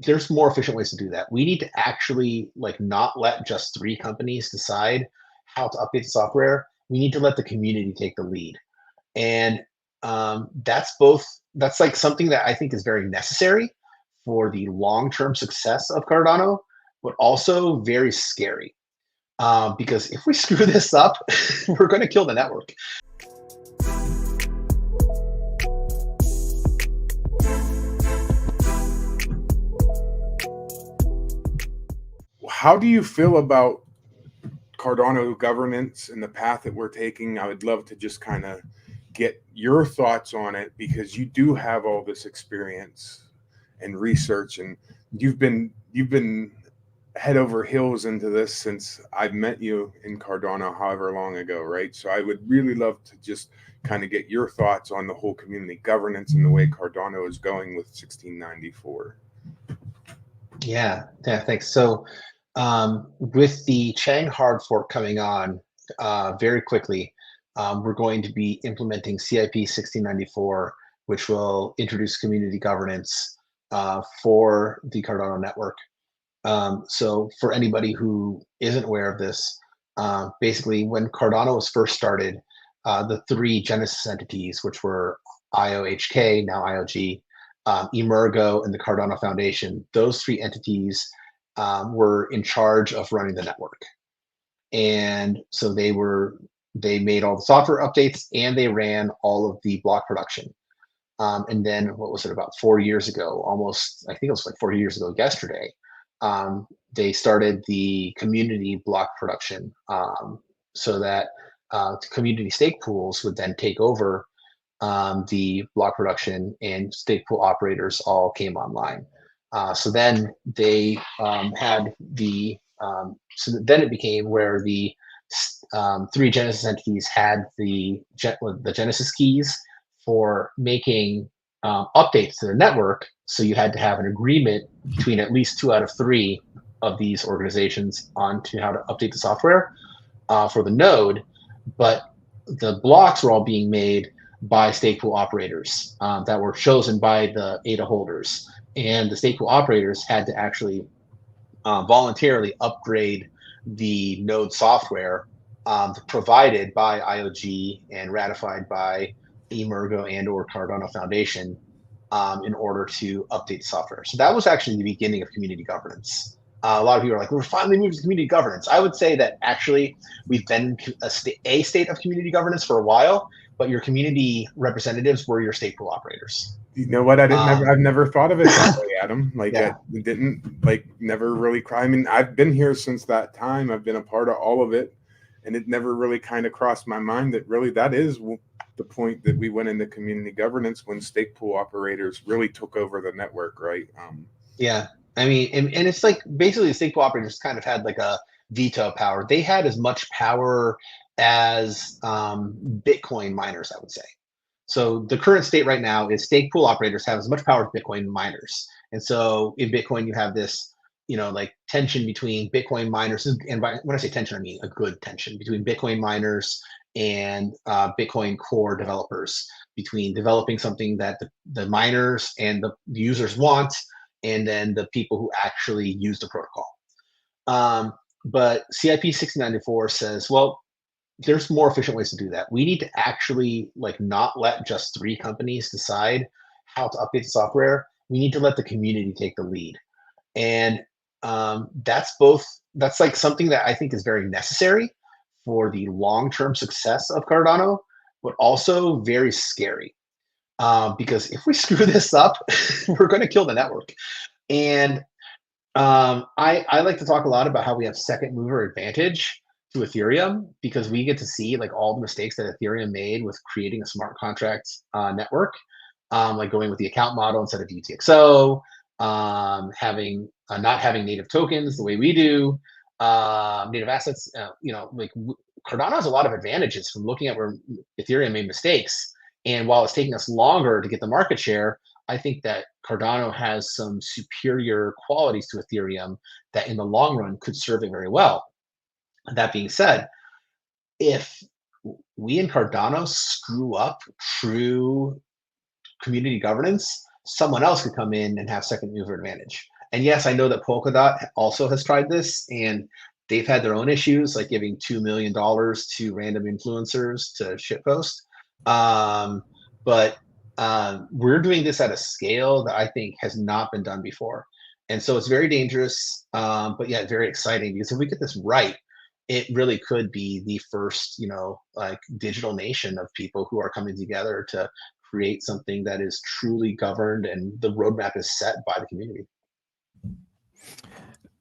there's more efficient ways to do that. We need to actually like not let just three companies decide how to update the software. We need to let the community take the lead. And that's like something that I think is very necessary for the long-term success of Cardano, but also very scary. Because if we screw this up, we're going to kill the network. How do you feel about Cardano governance and the path that we're taking? I would love to just kind of get your thoughts on it, because you do have all this experience and research, and you've been head over heels into this since I've met you in Cardano however long ago, right? So I would really love to just kind of get your thoughts on the whole community governance and the way Cardano is going with 1694. Yeah, thanks. So with the Chang hard fork coming on very quickly, we're going to be implementing CIP 1694, which will introduce community governance for the Cardano network. So for anybody who isn't aware of this, basically when Cardano was first started, the three Genesis entities, which were IOHK, now IOG, Emergo, and the Cardano Foundation, those three entities were in charge of running the network. And so they made all the software updates and they ran all of the block production. And then what was it, about 4 years ago, almost, I think it was like 4 years ago yesterday, they started the community block production, so that community stake pools would then take over the block production, and stake pool operators all came online. So then they had so then it became where the three Genesis entities had the Genesis keys for making updates to the network. So you had to have an agreement between at least 2 out of 3 of these organizations on to how to update the software for the node. But the blocks were all being made by stake pool operators that were chosen by the ADA holders. And the stake pool operators had to actually voluntarily upgrade the node software provided by IOG and ratified by Emergo and or Cardano Foundation in order to update the software. So that was actually the beginning of community governance. A lot of people are like, we're finally moving to community governance. I would say that actually we've been a state of community governance for a while, but your community representatives were your stake pool operators. You know what? I've never thought of it that way, Adam. Like, Yeah. I didn't never really cry. I mean, I've been here since that time. I've been a part of all of it, and it never really kind of crossed my mind that really that is the point that we went into community governance, when stake pool operators really took over the network, right? Yeah. I mean, and it's like basically the stake pool operators kind of had like a veto power. They had as much power as Bitcoin miners, I would say. So the current state right now is stake pool operators have as much power as Bitcoin miners. And so in Bitcoin, you have this, like tension between Bitcoin miners. And when I say tension, I mean a good tension between Bitcoin miners and Bitcoin core developers, between developing something that the miners and the users want, and then the people who actually use the protocol. But CIP 1694 says, well, there's more efficient ways to do that. We need to actually like not let just three companies decide how to update the software. We need to let the community take the lead. And that's like something that I think is very necessary for the long-term success of Cardano, but also very scary. Because if we screw this up, we're going to kill the network. And I like to talk a lot about how we have second mover advantage to Ethereum, because we get to see like all the mistakes that Ethereum made with creating a smart contract network, like going with the account model instead of UTXO, having not having native tokens the way we do, native assets. Like Cardano has a lot of advantages from looking at where Ethereum made mistakes. And while it's taking us longer to get the market share, I think that Cardano has some superior qualities to Ethereum that in the long run could serve it very well. That being said, if we in Cardano screw up true community governance, someone else could come in and have second mover advantage. And yes, I know that Polkadot also has tried this, and they've had their own issues, like giving $2 million to random influencers to shitpost. But we're doing this at a scale that I think has not been done before. And so it's very dangerous, but yet very exciting, because if we get this right, it really could be the first, like digital nation of people who are coming together to create something that is truly governed and the roadmap is set by the community.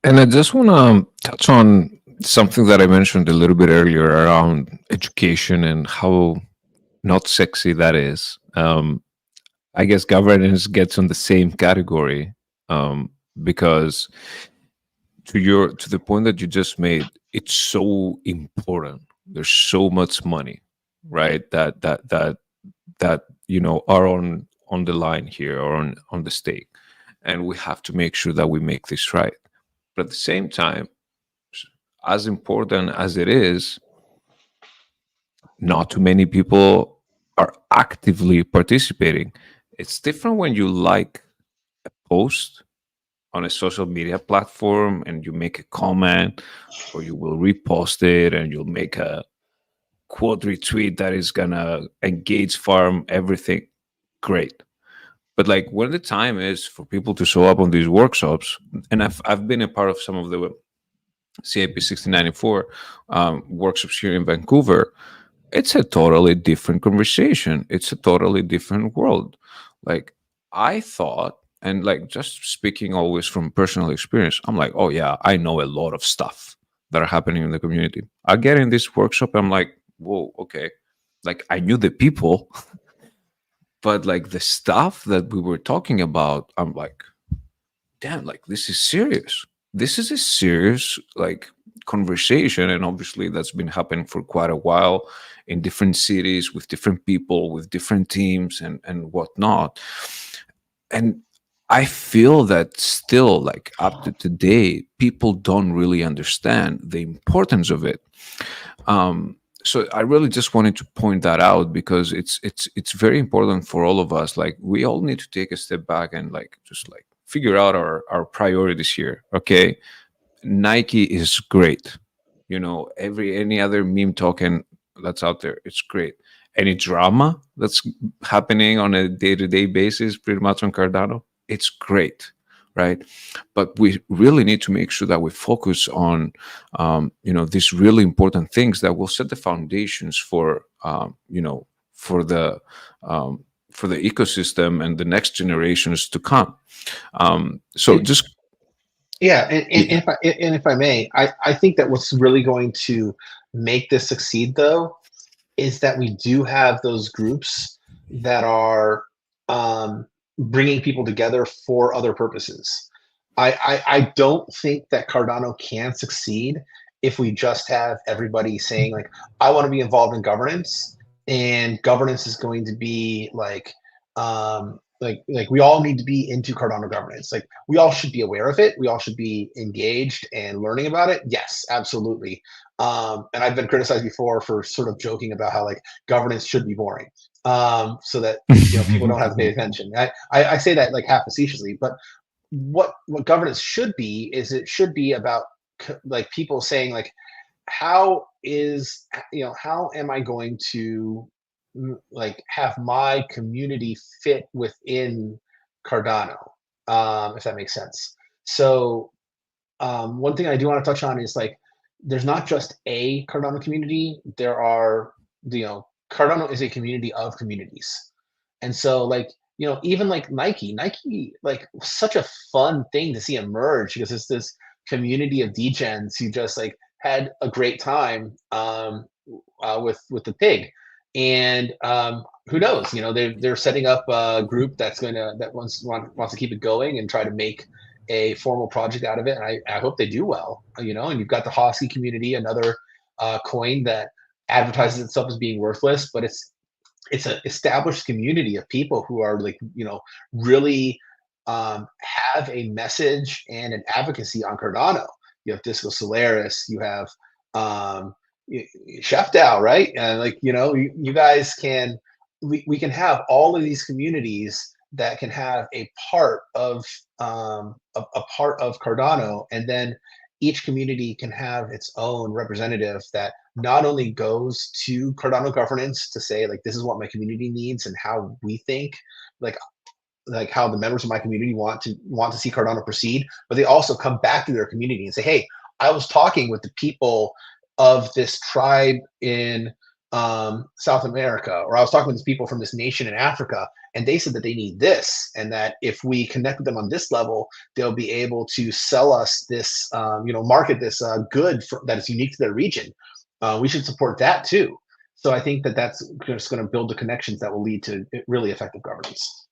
And I just want to touch on something that I mentioned a little bit earlier around education and how not sexy that is. I guess governance gets on the same category, because to the point that you just made, it's so important. There's so much money, right? That are on the line here, or on the stake, and we have to make sure that we make this right. But at the same time, as important as it is, not too many people are actively participating. It's different when you like a post on a social media platform and you make a comment, or you will repost it and you'll make a quote retweet that is gonna engage farm everything. Great. But like when the time is for people to show up on these workshops, and I've been a part of some of the CIP 1694 workshops here in Vancouver, it's a totally different conversation. It's a totally different world. Like I thought, and like just speaking always from personal experience, I'm like, oh yeah, I know a lot of stuff that are happening in the community. I get in this workshop, I'm like, whoa, okay. Like I knew the people, but like the stuff that we were talking about, I'm like, damn, like this is serious. This is a serious like conversation, and obviously that's been happening for quite a while in different cities with different people, with different teams, and whatnot. And I feel that still, like up to today, people don't really understand the importance of it. So I really just wanted to point that out, because it's very important for all of us. Like we all need to take a step back and like just like figure out our priorities here. Okay, Nike is great. Any other meme token that's out there, it's great. Any drama that's happening on a day-to-day basis, pretty much on Cardano, it's great, right? But we really need to make sure that we focus on, these really important things that will set the foundations for, for the for the ecosystem and the next generations to come. So just Yeah, and if I may, I think that what's really going to make this succeed, though, is that we do have those groups that are bringing people together for other purposes. I don't think that Cardano can succeed if we just have everybody saying like, I want to be involved in governance, and governance is going to be like we all need to be into Cardano governance. Like we all should be aware of it. We all should be engaged and learning about it. Yes, absolutely. And I've been criticized before for sort of joking about how like governance should be boring, so that people don't have to pay attention. I say that like half facetiously, but what governance should be is it should be about like people saying like, how am I going to like have my community fit within Cardano, if that makes sense. So one thing I do want to touch on is like, there's not just a Cardano community. There are, Cardano is a community of communities. And so like, even like Nike, like such a fun thing to see emerge, because it's this community of degens who just like had a great time with the pig. And who knows, they're setting up a group that wants to keep it going and try to make a formal project out of it. And I hope they do well, and you've got the Hosky community, another coin that advertises itself as being worthless, but it's an established community of people who are like, really have a message and an advocacy on Cardano. You have Disco Solaris, you have Chef Dow, right? And like, you guys can, we can have all of these communities that can have a part of a part of Cardano, and then each community can have its own representative that not only goes to Cardano governance to say like, this is what my community needs and how we think, like how the members of my community want to see Cardano proceed, but they also come back to their community and say, hey, I was talking with the people of this tribe in South America, or I was talking with people from this nation in Africa, and they said that they need this, and that if we connect with them on this level, they'll be able to sell us this, market this good that is unique to their region. We should support that too. So I think that that's just going to build the connections that will lead to really effective governance.